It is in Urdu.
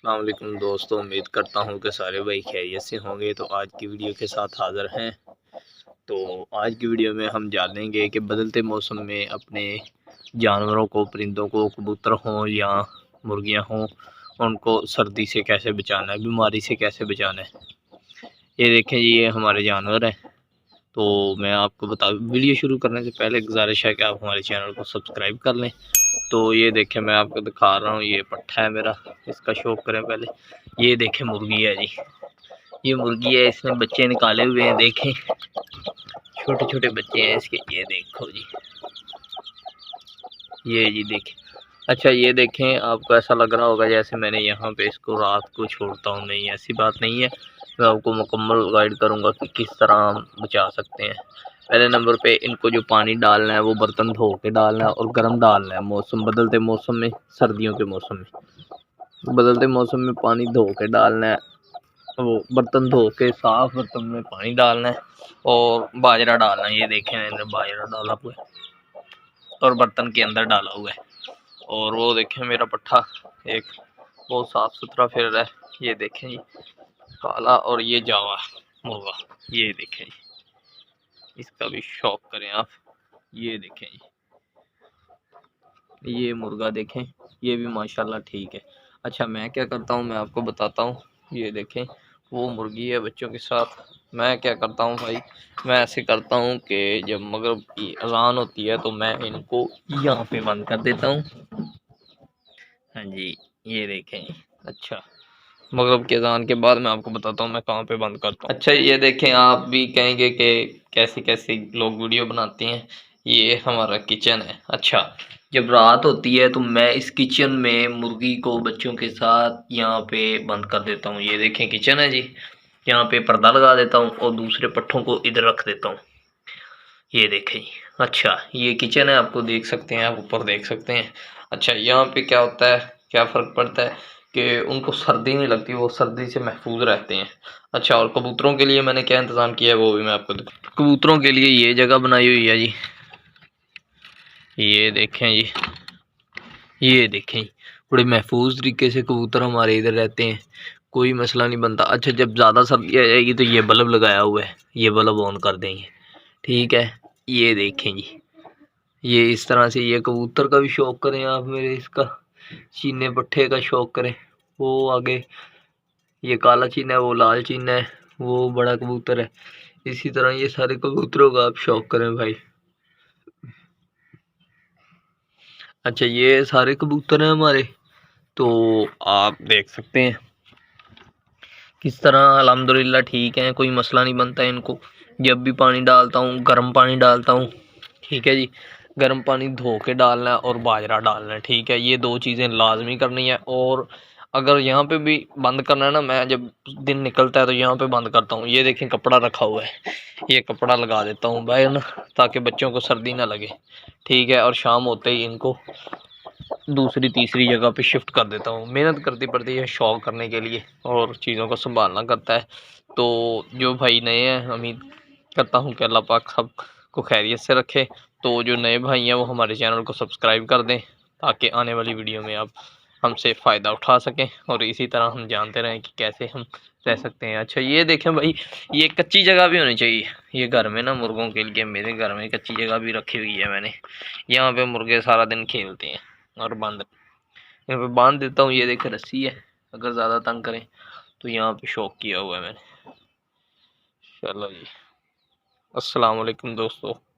السلام علیکم دوستوں، امید کرتا ہوں کہ سارے بھائی خیریت سے ہوں گے۔ تو آج کی ویڈیو کے ساتھ حاضر ہیں۔ تو آج کی ویڈیو میں ہم جانیں گے کہ بدلتے موسم میں اپنے جانوروں کو، پرندوں کو، کبوتر ہوں یا مرغیاں ہوں، ان کو سردی سے کیسے بچانا ہے، بیماری سے کیسے بچانا ہے۔ یہ دیکھیں جی، یہ ہمارے جانور ہیں۔ تو میں آپ کو ویڈیو شروع کرنے سے پہلے گزارش ہے کہ آپ ہمارے چینل کو سبسکرائب کر لیں۔ تو یہ دیکھیں، میں آپ کو دکھا رہا ہوں، یہ پٹھا ہے میرا، اس کا شوق کریں پہلے۔ یہ دیکھیں مرغی ہے جی، یہ مرغی ہے، اس نے بچے نکالے ہوئے ہیں، دیکھیں چھوٹے چھوٹے بچے ہیں اس کے۔ یہ دیکھو جی، یہ جی دیکھیں۔ اچھا یہ دیکھیں، آپ کو ایسا لگ رہا ہوگا جیسے میں نے یہاں پہ اس کو رات کو چھوڑتا ہوں، نہیں ایسی بات نہیں ہے۔ میں آپ کو مکمل گائیڈ کروں گا کہ کس طرح ہم بچا سکتے ہیں۔ پہلے نمبر پہ ان کو جو پانی ڈالنا ہے وہ برتن دھو کے ڈالنا ہے اور گرم ڈالنا ہے۔ موسم بدلتے موسم میں، سردیوں کے موسم میں بدلتے موسم میں پانی دھو کے ڈالنا ہے، وہ برتن دھو کے صاف برتن میں پانی ڈالنا ہے اور باجرہ ڈالنا ہے۔ یہ دیکھیں، میں نے باجرہ ڈالا ہوا ہے اور برتن کے اندر ڈالا ہوا ہے۔ اور وہ دیکھیں میرا پٹھا ایک بہت صاف ستھرا پھر رہا ہے۔ یہ دیکھیں جی، کالا، اور یہ جاوا مرغا، یہ دیکھیں جی، اس کا بھی شوق کریں آپ۔ یہ دیکھیں جی، یہ مرغا دیکھیں، یہ بھی ماشاءاللہ ٹھیک ہے۔ اچھا میں کیا کرتا ہوں، میں آپ کو بتاتا ہوں۔ یہ دیکھیں، وہ مرغی ہے بچوں کے ساتھ۔ میں کیا کرتا ہوں بھائی، میں ایسے کرتا ہوں کہ جب مغرب کی اذان ہوتی ہے تو میں ان کو یہاں پہ بند کر دیتا ہوں۔ ہاں جی، یہ دیکھیں۔ اچھا مغرب کی اذان کے بعد میں آپ کو بتاتا ہوں میں کہاں پہ بند کرتا ہوں۔ اچھا یہ دیکھیں، آپ بھی کہیں گے کہ کیسی کیسی لوگ ویڈیو بناتے ہیں۔ یہ ہمارا کچن ہے۔ اچھا جب رات ہوتی ہے تو میں اس کچن میں مرغی کو بچوں کے ساتھ یہاں پہ بند کر دیتا ہوں۔ یہ دیکھیں کچن ہے جی، یہاں پہ پردہ لگا دیتا ہوں اور دوسرے پٹھوں کو ادھر رکھ دیتا ہوں۔ یہ دیکھیں جی، اچھا یہ کچن ہے، آپ کو دیکھ سکتے ہیں، آپ اوپر دیکھ سکتے ہیں۔ اچھا یہاں پہ کیا ہوتا ہے، کیا فرق پڑتا ہے کہ ان کو سردی نہیں لگتی، وہ سردی سے محفوظ رہتے ہیں۔ اچھا اور کبوتروں کے لیے میں نے کیا انتظام کیا ہے وہ بھی میں آپ کو دکھاؤں۔ کبوتروں کے لیے یہ جگہ بنائی ہوئی ہے جی، یہ دیکھیں جی، یہ دیکھیں بڑے محفوظ طریقے سے کبوتر ہمارے ادھر رہتے ہیں، کوئی مسئلہ نہیں بنتا۔ اچھا جب زیادہ سردی آ جائے گی تو یہ بلب لگایا ہوا ہے، یہ بلب آن کر دیں گے، ٹھیک ہے۔ یہ دیکھیں جی، یہ اس طرح سے۔ یہ کبوتر کا بھی شوق کریں آپ میرے، اس کا چینے پٹھے کا شوق کریں۔ وہ آگے یہ کالا چینا ہے، وہ لال چینا ہے، وہ بڑا کبوتر ہے۔ اسی طرح یہ سارے کبوتروں کا آپ شوق کریں بھائی۔ اچھا یہ سارے کبوتر ہیں ہمارے، تو آپ دیکھ سکتے ہیں کس طرح الحمدللہ ٹھیک ہیں، کوئی مسئلہ نہیں بنتا ہے ان کو۔ جب بھی پانی ڈالتا ہوں گرم پانی ڈالتا ہوں، ٹھیک ہے جی، گرم پانی دھو کے ڈالنا ہے اور باجرہ ڈالنا ہے، ٹھیک ہے۔ یہ دو چیزیں لازمی کرنی ہے۔ اور اگر یہاں پہ بھی بند کرنا ہے نا، میں جب دن نکلتا ہے تو یہاں پہ بند کرتا ہوں۔ یہ دیکھیں کپڑا رکھا ہوا ہے، یہ کپڑا لگا دیتا ہوں بھائی نا، تاکہ بچوں کو سردی نہ لگے، ٹھیک ہے۔ اور شام ہوتے ہی ان کو دوسری تیسری جگہ پہ شفٹ کر دیتا ہوں۔ محنت کرتی پڑتی ہے شوق کرنے کے لیے اور چیزوں کو سنبھالنا کرتا ہے۔ تو جو بھائی نئے ہیں، امید کرتا ہوں کہ اللہ پاک سب کو خیریت سے رکھے۔ تو جو نئے بھائی ہیں وہ ہمارے چینل کو سبسکرائب کر دیں تاکہ آنے والی ویڈیو میں آپ ہم سے فائدہ اٹھا سکیں اور اسی طرح ہم جانتے رہیں کہ کیسے ہم رہ سکتے ہیں۔ اچھا یہ دیکھیں بھائی، یہ کچی جگہ بھی ہونی چاہیے۔ یہ گھر میں نا مرغوں کے لیے میرے گھر میں کچی جگہ بھی رکھی ہوئی ہے میں نے، یہاں پہ مرغے سارا دن کھیلتے ہیں اور یہاں پہ باندھ دیتا ہوں۔ یہ دیکھیں رسی ہے، اگر زیادہ تنگ کریں تو یہاں پہ شوق کیا ہوا ہے میں نے۔ چلو جی، السلام علیکم دوستو۔